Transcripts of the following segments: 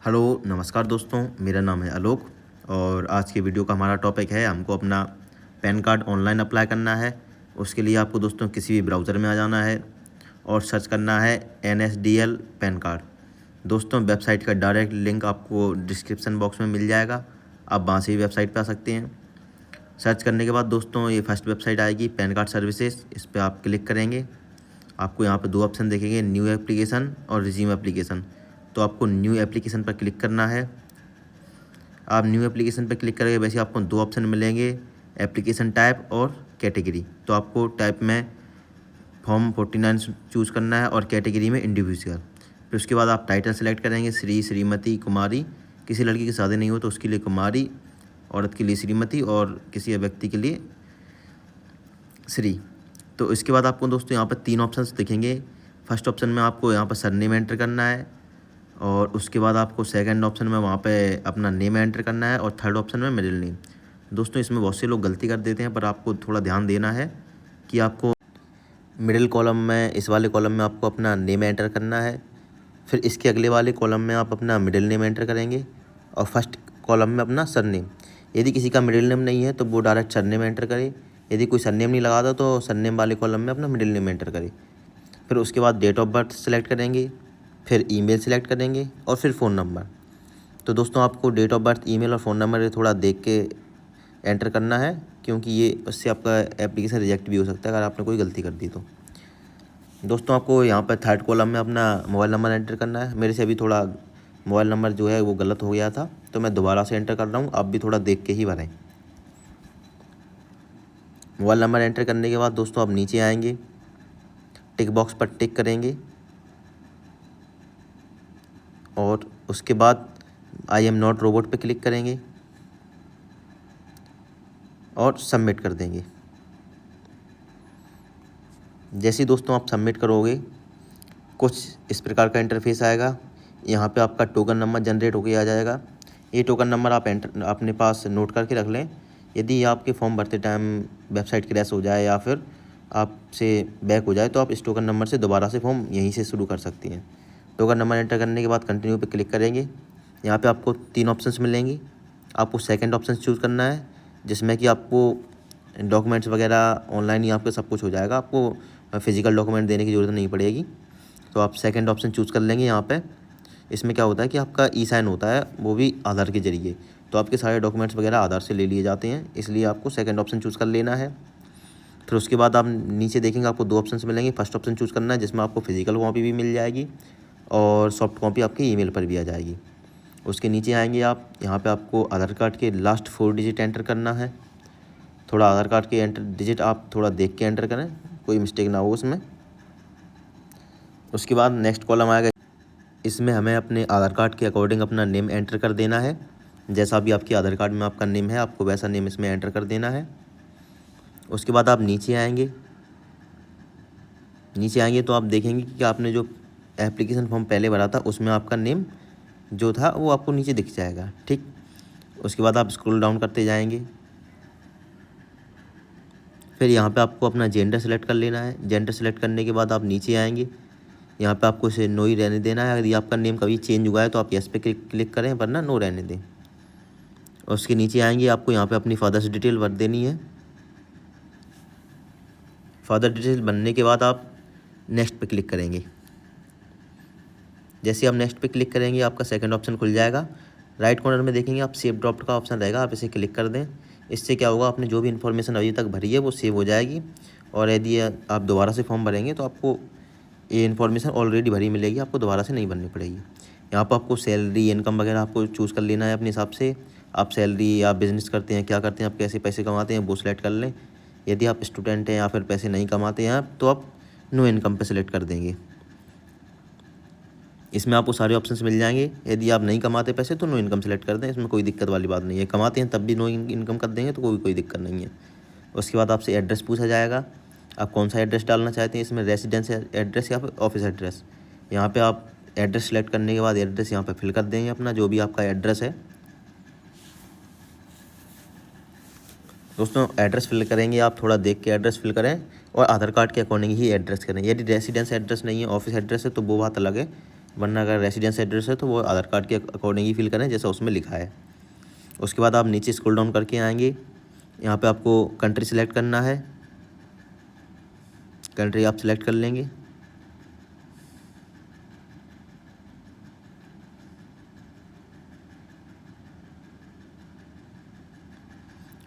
Hello नमस्कार दोस्तों, मेरा नाम है आलोक और आज की वीडियो का हमारा टॉपिक है हमको अपना पैन कार्ड ऑनलाइन अप्लाई करना है। उसके लिए आपको दोस्तों किसी भी ब्राउज़र में आ जाना है और सर्च करना है NSDL पैन कार्ड। दोस्तों वेबसाइट का डायरेक्ट लिंक आपको डिस्क्रिप्शन बॉक्स में मिल जाएगा, आप वहाँ से ही वेबसाइट पे आ सकते हैं। सर्च करने के बाद दोस्तों ये फर्स्ट वेबसाइट आएगी पैन कार्ड सर्विसेज, इस पर आप क्लिक करेंगे। आपको यहाँ पे दो ऑप्शन देखेंगे, न्यू एप्लीकेशन और रिज्यूम एप्लीकेशन। तो आपको न्यू एप्लीकेशन पर क्लिक करना है। आप न्यू एप्लीकेशन पर क्लिक करेंगे, वैसे आपको दो ऑप्शन मिलेंगे, एप्लीकेशन टाइप और कैटेगरी। तो आपको टाइप में फॉर्म 49 चूज़ करना है और कैटेगरी में इंडिविजुअल। फिर उसके बाद आप टाइटल सेलेक्ट करेंगे, श्री, श्रीमती, कुमारी। किसी लड़की की शादी नहीं हो तो उसके लिए कुमारी, औरत के लिए श्रीमती और किसी व्यक्ति के लिए श्री। तो इसके बाद आपको दोस्तों यहाँ पर तीन ऑप्शंस दिखेंगे। फर्स्ट ऑप्शन में आपको यहाँ पर सरनेम एंटर करना है और उसके बाद आपको सेकंड ऑप्शन में वहाँ पे अपना नेम एंटर करना है और थर्ड ऑप्शन में मिडिल नेम। दोस्तों इसमें बहुत से लोग गलती कर देते हैं, पर आपको थोड़ा ध्यान देना है कि आपको मिडिल कॉलम में, इस वाले कॉलम में आपको अपना नेम एंटर करना है। फिर इसके अगले वाले कॉलम में आप अपना मिडिल नेम एंटर करेंगे और फर्स्ट कॉलम में अपना सरनेम। यदि किसी का मिडिल नेम नहीं है तो वो डायरेक्ट सरनेम एंटर करे। यदि कोई सरनेम नहीं लगा था तो सरनेम वाले कॉलम में अपना मिडिल नेम एंटर करे। फिर उसके बाद डेट ऑफ बर्थ सेलेक्ट करेंगे, फिर ईमेल सेलेक्ट करेंगे और फिर फ़ोन नंबर। तो दोस्तों आपको डेट ऑफ बर्थ, ईमेल और फ़ोन नंबर थोड़ा देख के एंटर करना है, क्योंकि ये उससे आपका एप्लीकेशन रिजेक्ट भी हो सकता है अगर आपने कोई गलती कर दी तो। दोस्तों आपको यहाँ पर थर्ड कॉलम में अपना मोबाइल नंबर एंटर करना है। मेरे से अभी थोड़ा मोबाइल नंबर जो है वो गलत हो गया था, तो मैं दोबारा से एंटर कर रहा हूँ, आप भी थोड़ा देख के ही भरें। मोबाइल नंबर एंटर करने के बाद दोस्तों आप नीचे आएंगे, टिक बॉक्स पर टिक करेंगे और उसके बाद आई एम नॉट रोबोट पे क्लिक करेंगे और सबमिट कर देंगे। जैसे ही दोस्तों आप सबमिट करोगे कुछ इस प्रकार का इंटरफेस आएगा। यहाँ पे आपका टोकन नंबर जनरेट होके आ जाएगा। ये टोकन नंबर आप अपने पास नोट करके रख लें। यदि आपके फॉर्म भरते टाइम वेबसाइट क्रैश हो जाए या फिर आपसे बैक हो जाए तो आप इस टोकन नंबर से दोबारा से फॉर्म यहीं से शुरू कर सकती हैं। टोकन नंबर एंटर करने के बाद कंटिन्यू पे क्लिक करेंगे। यहाँ पे आपको तीन ऑप्शंस मिलेंगी। आपको सेकंड ऑप्शन चूज़ करना है, जिसमें कि आपको डॉक्यूमेंट्स वगैरह ऑनलाइन ही आपके सब कुछ हो जाएगा, आपको फिजिकल डॉक्यूमेंट देने की ज़रूरत नहीं पड़ेगी। तो आप सेकंड ऑप्शन चूज़ कर लेंगे। यहाँ पे इसमें क्या होता है कि आपका ई साइन होता है, वो भी आधार के ज़रिए। तो आपके सारे डॉक्यूमेंट्स वगैरह आधार से ले लिए जाते हैं, इसलिए आपको सेकंड ऑप्शन चूज़ कर लेना है। फिर उसके बाद आप नीचे देखेंगे आपको दो ऑप्शन मिलेंगे। फर्स्ट ऑप्शन चूज़ करना है, जिसमें आपको फिजिकल कॉपी भी मिल जाएगी और सॉफ्ट कॉपी आपके ईमेल पर भी आ जाएगी। उसके नीचे आएंगे आप, यहाँ पे आपको आधार कार्ड के लास्ट 4 डिजिट एंटर करना है। थोड़ा आधार कार्ड के एंटर डिजिट आप थोड़ा देख के एंटर करें, कोई मिस्टेक ना हो उसमें। उसके बाद नेक्स्ट कॉलम आएगा, इसमें हमें अपने आधार कार्ड के अकॉर्डिंग अपना नेम एंटर कर देना है। जैसा भी आपके आधार कार्ड में आपका नेम है, आपको वैसा नेम इसमें एंटर कर देना है। उसके बाद आप नीचे आएंगे। नीचे आएंगे तो आप देखेंगे कि आपने जो एप्लीकेशन फॉर्म पहले भरा था उसमें आपका नेम जो था वो आपको नीचे दिख जाएगा, ठीक। उसके बाद आप स्क्रॉल डाउन करते जाएंगे। फिर यहाँ पे आपको अपना जेंडर सेलेक्ट कर लेना है। जेंडर सेलेक्ट करने के बाद आप नीचे आएंगे। यहाँ पे आपको इसे नो ही रहने देना है। यदि आपका नेम कभी चेंज हुआ है तो आप यस पे क्लिक करें, वरना नो रहने दें। और उसके नीचे आएंगे, आपको यहाँ पे अपनी फादर्स डिटेल भर देनी है। फादर डिटेल बनने के बाद आप नेक्स्ट पे क्लिक करेंगे। जैसे आप नेक्स्ट पे क्लिक करेंगे आपका सेकंड ऑप्शन खुल जाएगा। राइट कॉर्नर में देखेंगे आप सेव ड्रॉप्ड का ऑप्शन रहेगा, आप इसे क्लिक कर दें। इससे क्या होगा, आपने जो भी इन्फॉर्मेशन अभी तक भरी है वो सेव हो जाएगी और यदि आप दोबारा से फॉर्म भरेंगे तो आपको ये इन्फॉर्मेशन ऑलरेडी भरी मिलेगी, आपको दोबारा से नहीं भरनी पड़ेगी। यहाँ पर आपको सैलरी, इनकम वगैरह आपको चूज़ कर लेना है अपने हिसाब से। आप सैलरी, आप बिज़नेस करते हैं, क्या करते हैं, आप कैसे पैसे कमाते हैं वो सिलेक्ट कर लें। यदि आप स्टूडेंट हैं या फिर पैसे नहीं कमाते हैं आप, तो आप नो इनकम पे सिलेक्ट कर देंगे। इसमें आपको सारे ऑप्शंस मिल जाएंगे। यदि आप नहीं कमाते पैसे तो नो इनकम सेलेक्ट कर दें, इसमें कोई दिक्कत वाली बात नहीं है। कमाते हैं तब भी नो इनकम कर देंगे तो कोई दिक्कत नहीं है। उसके बाद आपसे एड्रेस पूछा जाएगा, आप कौन सा एड्रेस डालना चाहते हैं इसमें, रेसिडेंस एड्रेस या फिर ऑफिस एड्रेस। यहाँ पे आप एड्रेस सेलेक्ट करने के बाद एड्रेस यहाँ पे फिल कर देंगे अपना, जो भी आपका एड्रेस है। दोस्तों एड्रेस फिल करेंगे, आप थोड़ा देख के एड्रेस फिल करें और आधार कार्ड के अकॉर्डिंग ही एड्रेस करें। यदि रेसिडेंस एड्रेस नहीं है, ऑफिस एड्रेस है, तो वो बात अलग है, वरना अगर रेसिडेंस एड्रेस है तो वो आधार कार्ड के अकॉर्डिंग ही फिल करें जैसा उसमें लिखा है। उसके बाद आप नीचे स्क्रॉल डाउन करके आएंगे, यहाँ पे आपको कंट्री सेलेक्ट करना है। कंट्री आप सेलेक्ट कर लेंगे।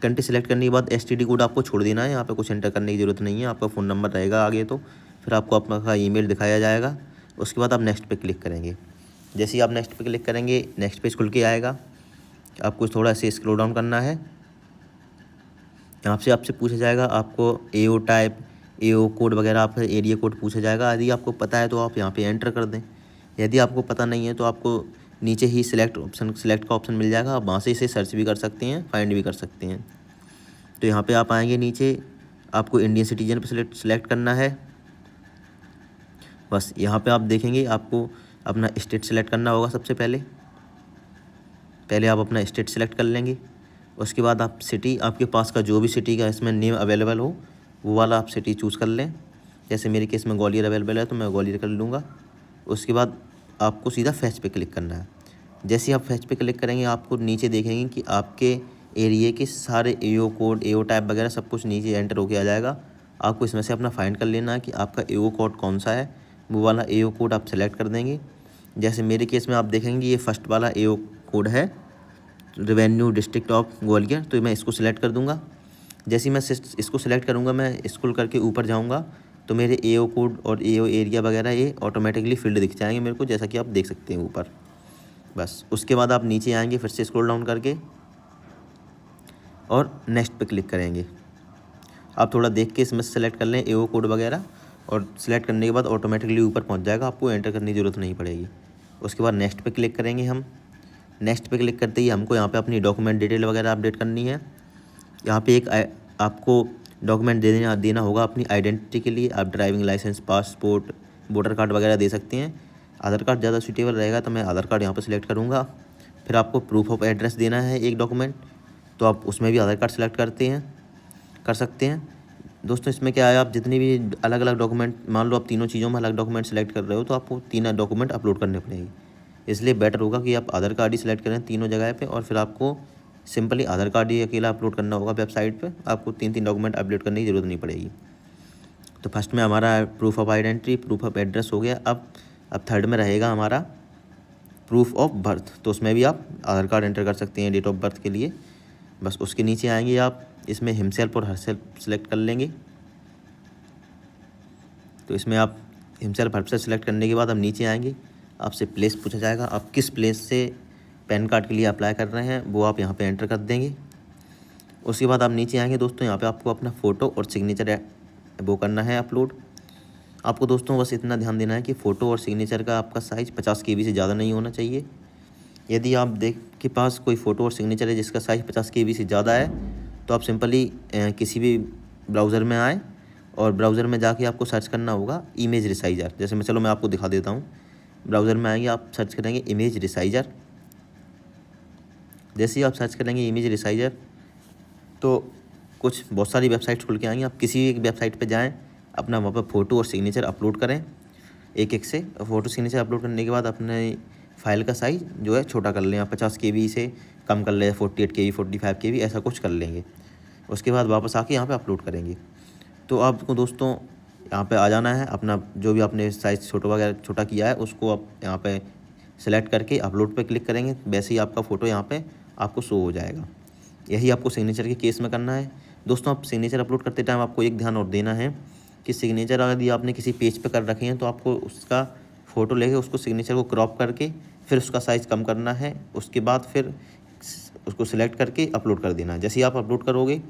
कंट्री सेलेक्ट करने के बाद STD कोड आपको छोड़ देना है, यहाँ पे कुछ एंटर करने की ज़रूरत नहीं है। आपका फ़ोन नंबर रहेगा आगे, तो फिर आपको अपना ईमेल दिखाया जाएगा। उसके बाद आप नेक्स्ट पे क्लिक करेंगे। जैसे ही आप नेक्स्ट पे क्लिक करेंगे, नेक्स्ट पेज खुल के आएगा। आपको थोड़ा से स्क्रॉल डाउन करना है। यहाँ से आपसे पूछा जाएगा आपको AO टाइप, AO कोड वगैरह, आपका एरिया कोड पूछा जाएगा। यदि आपको पता है तो आप यहाँ पे एंटर कर दें। यदि आपको पता नहीं है तो आपको नीचे ही सिलेक्ट का ऑप्शन मिल जाएगा। आप वहाँ से इसे सर्च भी कर सकते हैं, फाइंड भी कर सकते हैं। तो यहाँ पे आप आएंगे नीचे, आपको इंडियन सिटीजन पे सिलेक्ट करना है। बस यहाँ पे आप देखेंगे आपको अपना स्टेट सेलेक्ट करना होगा। सबसे पहले आप अपना स्टेट सेलेक्ट कर लेंगे। उसके बाद आप सिटी, आपके पास का जो भी सिटी का इसमें नेम अवेलेबल हो वो वाला आप सिटी चूज़ कर लें। जैसे मेरे केस में ग्वालियर अवेलेबल है तो मैं ग्वालियर कर लूँगा। उसके बाद आपको सीधा फैच पे क्लिक करना है। जैसे ही आप फैच पे क्लिक करेंगे, आपको नीचे देखेंगे कि आपके एरिया के सारे AO कोड, AO टाइप वगैरह सब कुछ नीचे एंटर होके आ जाएगा। आपको इसमें से अपना फाइंड कर लेना है कि आपका AO कोड कौन सा है। वो वाला AO कोड आप सेलेक्ट कर देंगे। जैसे मेरे केस में आप देखेंगे ये फर्स्ट वाला AO कोड है, रेवेन्यू डिस्ट्रिक्ट ऑफ ग्वालियर, तो मैं इसको सिलेक्ट कर दूंगा। जैसे ही मैं इसको सिलेक्ट करूंगा, मैं स्क्रॉल करके ऊपर जाऊंगा तो मेरे AO कोड और AO एरिया वगैरह ये ऑटोमेटिकली फील्ड दिख जाएंगे मेरे को, जैसा कि आप देख सकते हैं ऊपर। बस उसके बाद आप नीचे आएंगे, फिर से स्क्रॉल डाउन करके और नेक्स्ट पे क्लिक करेंगे। आप थोड़ा देख के इसमें सेलेक्ट कर लें AO कोड वगैरह, और सेलेक्ट करने के बाद ऑटोमेटिकली ऊपर पहुंच जाएगा, आपको एंटर करने की ज़रूरत नहीं पड़ेगी। उसके बाद नेक्स्ट पे क्लिक करेंगे हम। नेक्स्ट पे क्लिक करते ही हमको यहाँ पे अपनी डॉक्यूमेंट डिटेल वगैरह अपडेट करनी है। यहाँ पे एक आपको डॉक्यूमेंट देना होगा अपनी आइडेंटिटी के लिए। आप driving licence, passport, voter card वगैरह दे सकते हैं। आधार कार्ड ज़्यादा सूटेबल रहेगा तो मैं आधार कार्ड यहाँ पर सिलेक्ट करूँगा। फिर आपको प्रूफ ऑफ एड्रेस देना है एक डॉक्यूमेंट, तो आप उसमें भी आधार कार्ड सेलेक्ट कर सकते हैं। दोस्तों इसमें क्या है, आप जितनी भी अलग अलग डॉक्यूमेंट, मान लो आप तीनों चीज़ों में अलग डॉक्यूमेंट सेलेक्ट कर रहे हो तो आपको 3 डॉक्यूमेंट अपलोड करने पड़ेंगे। इसलिए बेटर होगा कि आप आधार कार्ड ही सिलेक्ट करें तीनों जगह पे, और फिर आपको सिंपली आधार कार्ड ही अकेला अपलोड करना होगा वेबसाइट पे। आपको 3 डॉक्यूमेंट अपलोड करने की ज़रूरत नहीं पड़ेगी। तो फर्स्ट में हमारा proof of identity, proof of address हो गया। अब थर्ड में रहेगा हमारा प्रूफ ऑफ बर्थ, तो उसमें भी आप आधार कार्ड एंटर कर सकते हैं डेट ऑफ बर्थ के लिए। बस उसके नीचे आएंगे आप, इसमें हिमसेल्फ और हरसेल्फ सेलेक्ट कर लेंगे। तो इसमें आप हिमसेल्फ हरसेल्फ सेलेक्ट करने के बाद हम नीचे आएंगे, आपसे प्लेस पूछा जाएगा, आप किस प्लेस से पैन कार्ड के लिए अप्लाई कर रहे हैं वो आप यहाँ पे एंटर कर देंगे। उसके बाद आप नीचे आएंगे दोस्तों, यहाँ पे आपको अपना फ़ोटो और सिग्नेचर वो करना है अपलोड। आपको दोस्तों बस इतना ध्यान देना है कि फ़ोटो और सिग्नेचर का आपका साइज़ 50 KB से ज़्यादा नहीं होना चाहिए। यदि आप के पास कोई फ़ोटो और सिग्नेचर है जिसका साइज़ 50 KB से ज़्यादा है, तो आप सिंपली किसी भी ब्राउज़र में आएँ और ब्राउज़र में जाके आपको सर्च करना होगा इमेज रिसाइज़र। जैसे मैं आपको दिखा देता हूँ। ब्राउज़र में आएंगे, आप सर्च करेंगे इमेज रिसाइज़र। जैसे ही आप सर्च करेंगे इमेज रिसाइज़र तो बहुत सारी वेबसाइट्स खुल के आएंगी। आप किसी एक वेबसाइट पे जाएं, अपना वहाँ पर फ़ोटो और सिग्नेचर अपलोड करें एक से। फ़ोटो सिग्नेचर अपलोड करने के बाद अपने फाइल का साइज़ जो है छोटा कर लें। आप 50 KB से कम कर लें, 48 KB, 45 KB ऐसा कुछ कर लेंगे। उसके बाद वापस आके यहाँ पे अपलोड करेंगे। तो आपको दोस्तों यहाँ पे आ जाना है, अपना जो भी आपने साइज़ छोटा किया है उसको आप यहाँ पे सेलेक्ट करके अपलोड पे क्लिक करेंगे। वैसे ही आपका फ़ोटो यहाँ पे आपको शो हो जाएगा। यही आपको सिग्नेचर के केस में करना है। दोस्तों आप सिग्नेचर अपलोड करते टाइम आपको एक ध्यान और देना है कि सिग्नेचर यदि आपने किसी पेज पे कर रखे हैं तो आपको उसका फ़ोटो लेके उसको सिग्नेचर को क्रॉप करके फिर उसका साइज़ कम करना है। उसके बाद फिर उसको सिलेक्ट करके अपलोड कर देना है। जैसे ही आप अपलोड करोगे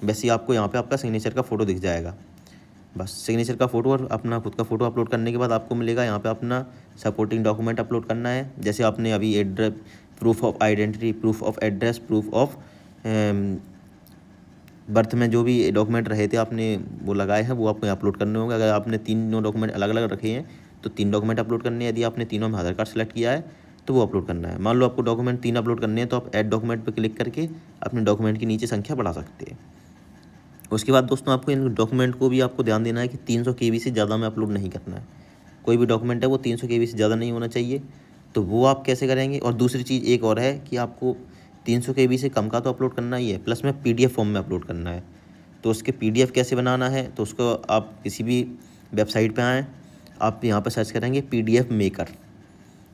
वैसे ही आपको यहाँ पे आपका सिग्नेचर का फ़ोटो दिख जाएगा। बस सिग्नेचर का फ़ोटो और अपना खुद का फ़ोटो अपलोड करने के बाद आपको मिलेगा यहाँ पे अपना सपोर्टिंग डॉक्यूमेंट अपलोड करना है। जैसे आपने अभी address, proof of identity, proof of address, proof of birth में जो भी डॉक्यूमेंट रहे थे आपने वो लगाए हैं वो आपको यहाँ अपलोड करने होंगे। अगर आपने 3 डॉक्यूमेंट अलग अलग रखे हैं तो 3 डॉक्यूमेंट अपलोड करने हैं। यदि आपने तीनों में आधार कार्ड सेलेक्ट किया है तो वो अपलोड करना है। मान लो आपको डॉक्यूमेंट 3 अपलोड करने हैं तो आप ऐड डॉक्यूमेंट पर क्लिक करके अपने डॉक्यूमेंट की नीचे संख्या बढ़ा सकते हैं। उसके बाद दोस्तों आपको इन डॉक्यूमेंट को भी आपको ध्यान देना है कि 300 KB से ज़्यादा में अपलोड नहीं करना है। कोई भी डॉक्यूमेंट है वो 300 KB से ज़्यादा नहीं होना चाहिए। तो वो आप कैसे करेंगे? और दूसरी चीज़ एक और है कि आपको 300 KB से कम का तो अपलोड करना ही है, प्लस में PDF फॉर्म में अपलोड करना है। तो उसके PDF कैसे बनाना है? तो उसको आप किसी भी वेबसाइट पे आएँ, आप यहाँ पर सर्च करेंगे PDF मेकर।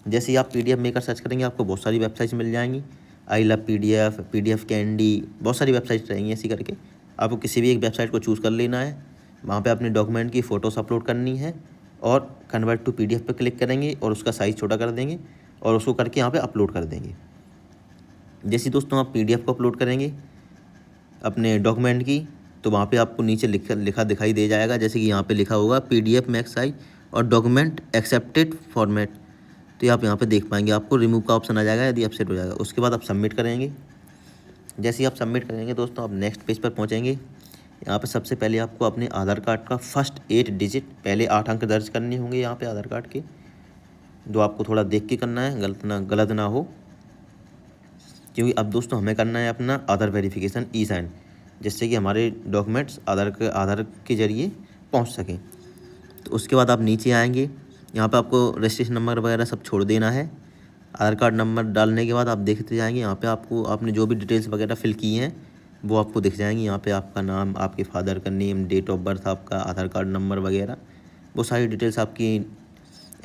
जैसे ही आप PDF मेकर सर्च करेंगे आपको बहुत सारी वेबसाइट्स मिल जाएंगी, I love PDF, PDF candy, बहुत सारी वेबसाइट्स रहेंगी ऐसी करके। आपको किसी भी एक वेबसाइट को चूज़ कर लेना है, वहाँ पे अपने डॉक्यूमेंट की फ़ोटोस अपलोड करनी है और कन्वर्ट टू PDF पे क्लिक करेंगे और उसका साइज़ छोटा कर देंगे और उसको करके यहाँ पे अपलोड कर देंगे। जैसे दोस्तों आप PDF को अपलोड करेंगे अपने डॉक्यूमेंट की, तो वहाँ पे आपको नीचे लिखा दिखाई दे जाएगा, जैसे कि यहाँ पे लिखा होगा PDF मैक्स साइज और डॉक्यूमेंट एक्सेप्टेड फॉर्मेट। तो आप यहाँ पे देख पाएंगे, आपको रिमूव का ऑप्शन आ जाएगा यदि अपसेट हो जाएगा। उसके बाद आप सबमिट करेंगे। जैसे ही आप सबमिट करेंगे दोस्तों, आप नेक्स्ट पेज पर पहुँचेंगे। यहाँ पे सबसे पहले आपको अपने आधार कार्ड का फर्स्ट 8 डिजिट, पहले 8 अंक दर्ज करने होंगे यहाँ पे आधार कार्ड के, जो आपको थोड़ा देख के करना है, गलत ना हो। क्योंकि अब दोस्तों हमें करना है अपना आधार वेरिफिकेशन ई-साइन, जिससे कि हमारे डॉक्यूमेंट्स आधार के ज़रिए पहुँच सकें। तो उसके बाद आप नीचे आएँगे, यहाँ पे आपको रजिस्ट्रेशन नंबर वगैरह सब छोड़ देना है। आधार कार्ड नंबर डालने के बाद आप देखते जाएंगे, यहाँ पे आपको आपने जो भी डिटेल्स वगैरह फिल की हैं वो आपको दिख जाएंगी। यहाँ पे आपका नाम, आपके फादर का नेम, डेट ऑफ बर्थ, आपका आधार कार्ड नंबर वगैरह, वो सारी डिटेल्स, आपकी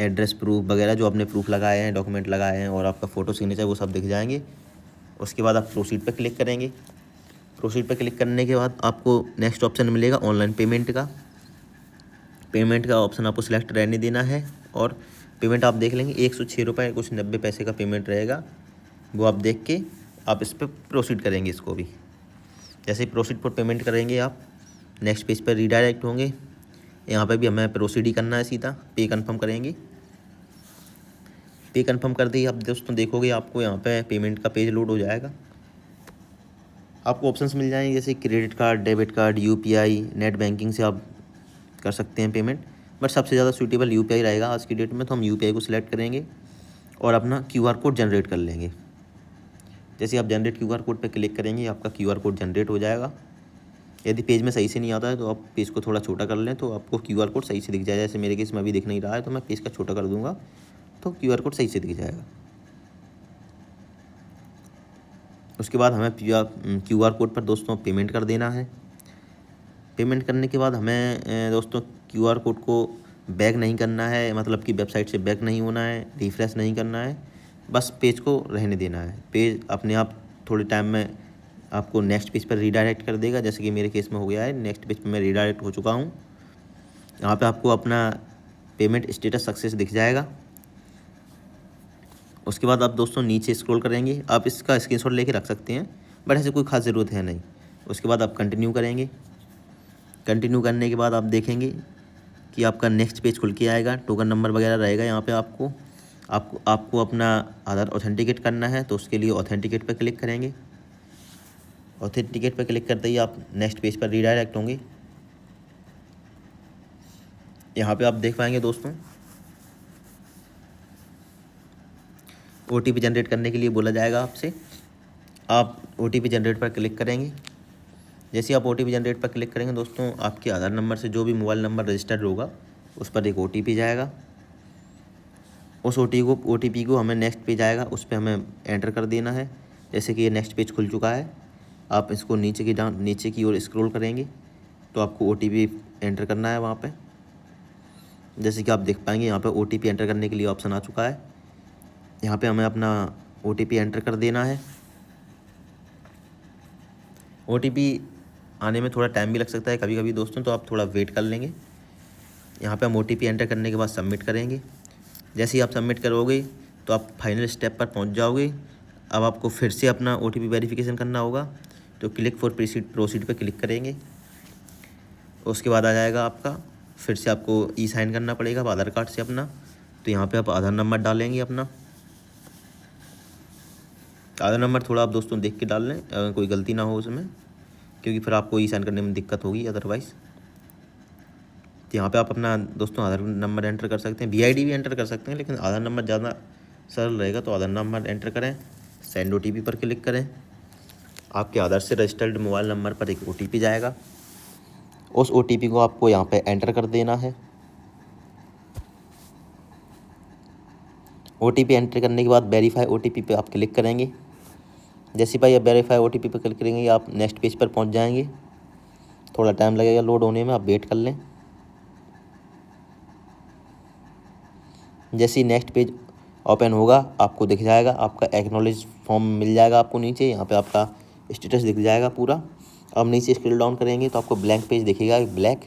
एड्रेस प्रूफ वगैरह जो आपने प्रूफ लगाए हैं, डॉक्यूमेंट लगाए हैं, और आपका फ़ोटो सिग्नेचर, वो सब दिख जाएंगे। उसके बाद आप प्रोसीड पर क्लिक करेंगे। प्रोसीड पर क्लिक करने के बाद आपको नेक्स्ट ऑप्शन मिलेगा ऑनलाइन पेमेंट का। पेमेंट का ऑप्शन आपको सिलेक्ट रहने देना है और पेमेंट आप देख लेंगे 106 रुपये कुछ 90 पैसे का पेमेंट रहेगा, वो आप देख के आप इस पर प्रोसीड करेंगे इसको भी। जैसे प्रोसीड पर पेमेंट करेंगे आप नेक्स्ट पेज पर रीडायरेक्ट होंगे। यहाँ पे भी हमें प्रोसीड ही करना है, सीधा पे कन्फर्म करेंगे। पे कन्फर्म कर दिए आप दोस्तों, देखोगे आपको यहाँ पे पेमेंट का पेज लोड हो जाएगा। आपको ऑप्शंस मिल जाएंगे जैसे credit card, debit card, UPI, net banking से आप कर सकते हैं पेमेंट, बट सबसे ज़्यादा सूटेबल UPI रहेगा आज की डेट में। तो हम UPI को सिलेक्ट करेंगे और अपना QR कोड जनरेट कर लेंगे। जैसे आप जनरेट QR कोड पर क्लिक करेंगे, आपका QR कोड जनरेट हो जाएगा। यदि पेज में सही से नहीं आता है तो आप पेज को थोड़ा छोटा कर लें, तो आपको QR कोड सही से दिख जाएगा। जैसे मेरे केस में अभी दिख नहीं रहा है, तो मैं पेज का छोटा कर दूँगा तो QR कोड सही से दिख जाएगा। उसके बाद हमें QR कोड पर दोस्तों पेमेंट कर देना है। पेमेंट करने के बाद हमें दोस्तों QR कोड को बैक नहीं करना है, मतलब कि वेबसाइट से बैक नहीं होना है, रिफ़्रेश नहीं करना है, बस पेज को रहने देना है। पेज अपने आप थोड़े टाइम में आपको नेक्स्ट पेज पर रीडायरेक्ट कर देगा, जैसे कि मेरे केस में हो गया है। नेक्स्ट पेज पर मैं रीडायरेक्ट हो चुका हूँ। यहाँ पे आपको अपना पेमेंट स्टेटस सक्सेस दिख जाएगा। उसके बाद आप दोस्तों नीचे स्क्रॉल करेंगे, आप इसका स्क्रीनशॉट लेके रख सकते हैं, बट ऐसे कोई ख़ास ज़रूरत है नहीं। उसके बाद आप कंटिन्यू करेंगे। कंटिन्यू करने के बाद आप देखेंगे कि आपका नेक्स्ट पेज खुल के आएगा, टोकन नंबर वगैरह रहेगा। यहाँ पे आपको अपना आधार ऑथेंटिकेट करना है, तो उसके लिए ऑथेंटिकेट पर क्लिक करेंगे। ऑथेंटिकेट पर क्लिक करते ही आप नेक्स्ट पेज पर रीडायरेक्ट होंगे। यहाँ पे आप देख पाएंगे दोस्तों OTP जनरेट करने के लिए बोला जाएगा आपसे। आप OTP जनरेट पर क्लिक करेंगे। जैसे आप OTP जनरेट पर क्लिक करेंगे दोस्तों, आपके आधार नंबर से जो भी मोबाइल नंबर रजिस्टर्ड होगा उस पर एक OTP जाएगा। उस OTP को हमें नेक्स्ट पेज आएगा, उस पर हमें एंटर कर देना है। जैसे कि ये नेक्स्ट पेज खुल चुका है, आप इसको नीचे की ओर स्क्रॉल करेंगे तो आपको OTP एंटर करना है वहाँ पे। जैसे कि आप देख पाएंगे यहाँ पे OTP एंटर करने के लिए ऑप्शन आ चुका है। यहाँ पे हमें अपना OTP एंटर कर देना है। OTP आने में थोड़ा टाइम भी लग सकता है कभी कभी दोस्तों, तो आप थोड़ा वेट कर लेंगे। यहाँ पे हम OTP एंटर करने के बाद सबमिट करेंगे। जैसे ही आप सबमिट करोगे तो आप फाइनल स्टेप पर पहुँच जाओगे। अब आपको फिर से अपना OTP वेरिफिकेशन करना होगा, तो क्लिक फॉर प्रोसीड पर क्लिक करेंगे। उसके बाद आ जाएगा आपका, फिर से आपको ई-साइन करना पड़ेगा आधार कार्ड से अपना। तो यहाँ पे आप आधार नंबर डालेंगे अपना। आधार नंबर थोड़ा आप दोस्तों देख के डाल लें, अगर कोई गलती ना हो उसमें, क्योंकि फिर आपको ई-साइन करने में दिक्कत होगी अदरवाइज़। तो यहाँ पे आप अपना दोस्तों आधार नंबर एंटर कर सकते हैं, VID भी एंटर कर सकते हैं, लेकिन आधार नंबर ज़्यादा सरल रहेगा। तो आधार नंबर एंटर करें, सेंड OTP पर क्लिक करें। आपके आधार से रजिस्टर्ड मोबाइल नंबर पर एक OTP जाएगा, उस OTP को आपको यहाँ पे एंटर कर देना है। OTP एंटर करने के बाद वेरीफाई OTP पे आप क्लिक करेंगे। जैसे भाई आप वेरीफाई OTP पे क्लिक करेंगे आप नेक्स्ट पेज पर पहुंच जाएंगे। थोड़ा टाइम लगेगा लोड होने में, आप वेट कर लें। जैसे ही नेक्स्ट पेज ओपन होगा आपको दिख जाएगा, आपका एक्नॉलेज फॉर्म मिल जाएगा आपको नीचे, यहाँ पे आपका स्टेटस दिख जाएगा पूरा। अब नीचे स्क्रॉल डाउन करेंगे तो आपको ब्लैंक पेज दिखेगा, ब्लैक,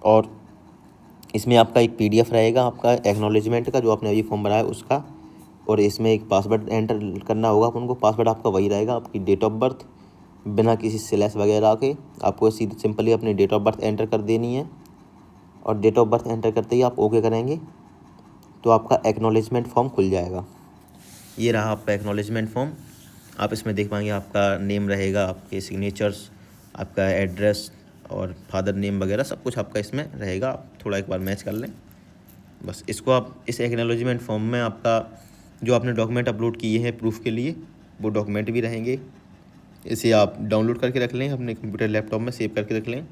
और इसमें आपका एक PDF रहेगा आपका एक्नॉलेजमेंट का, जो आपने अभी फॉर्म भरा है उसका, और इसमें एक पासवर्ड एंटर करना होगा उनको। पासवर्ड आपका वही रहेगा, आपकी डेट ऑफ बर्थ, बिना किसी स्लैश वगैरह के। आपको सीधे सिंपली अपनी डेट ऑफ बर्थ एंटर कर देनी है, और डेट ऑफ बर्थ एंटर करते ही आप ओके करेंगे तो आपका एक्नॉलेजमेंट फॉर्म खुल जाएगा। ये रहा आपका एक्नॉलेजमेंट फॉर्म। आप इसमें देख पाएंगे आपका नेम रहेगा, आपके सिग्नेचर्स, आपका एड्रेस और फादर नेम वगैरह सब कुछ आपका इसमें रहेगा। आप थोड़ा एक बार मैच कर लें बस। इसको आप इस एक्नॉलेजमेंट फॉर्म में आपका जो आपने डॉक्यूमेंट अपलोड किए हैं प्रूफ के लिए, वो डॉक्यूमेंट भी रहेंगे। इसे आप डाउनलोड करके रख लें, अपने कंप्यूटर लैपटॉप में सेव करके रख लें।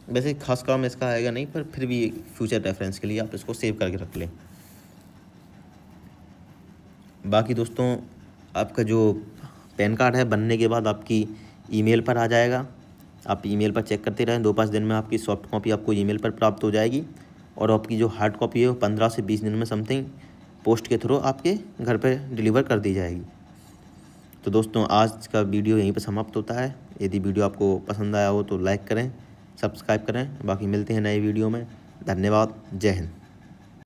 वैसे खास काम इसका आएगा नहीं, पर फिर भी फ्यूचर रेफरेंस के लिए आप इसको सेव करके रख लें। बाकी दोस्तों आपका जो पैन कार्ड है बनने के बाद आपकी ईमेल पर आ जाएगा। आप ईमेल पर चेक करते रहें, 2-5 दिन में आपकी सॉफ्ट कॉपी आपको ईमेल पर प्राप्त हो जाएगी, और आपकी जो हार्ड कॉपी है वो 15 से 20 दिन में समथिंग पोस्ट के थ्रू आपके घर पर डिलीवर कर दी जाएगी। तो दोस्तों आज का वीडियो यहीं पर समाप्त होता है। यदि वीडियो आपको पसंद आया हो तो लाइक करें, सब्सक्राइब करें। बाकी मिलते हैं नए वीडियो में। धन्यवाद। जय हिंद।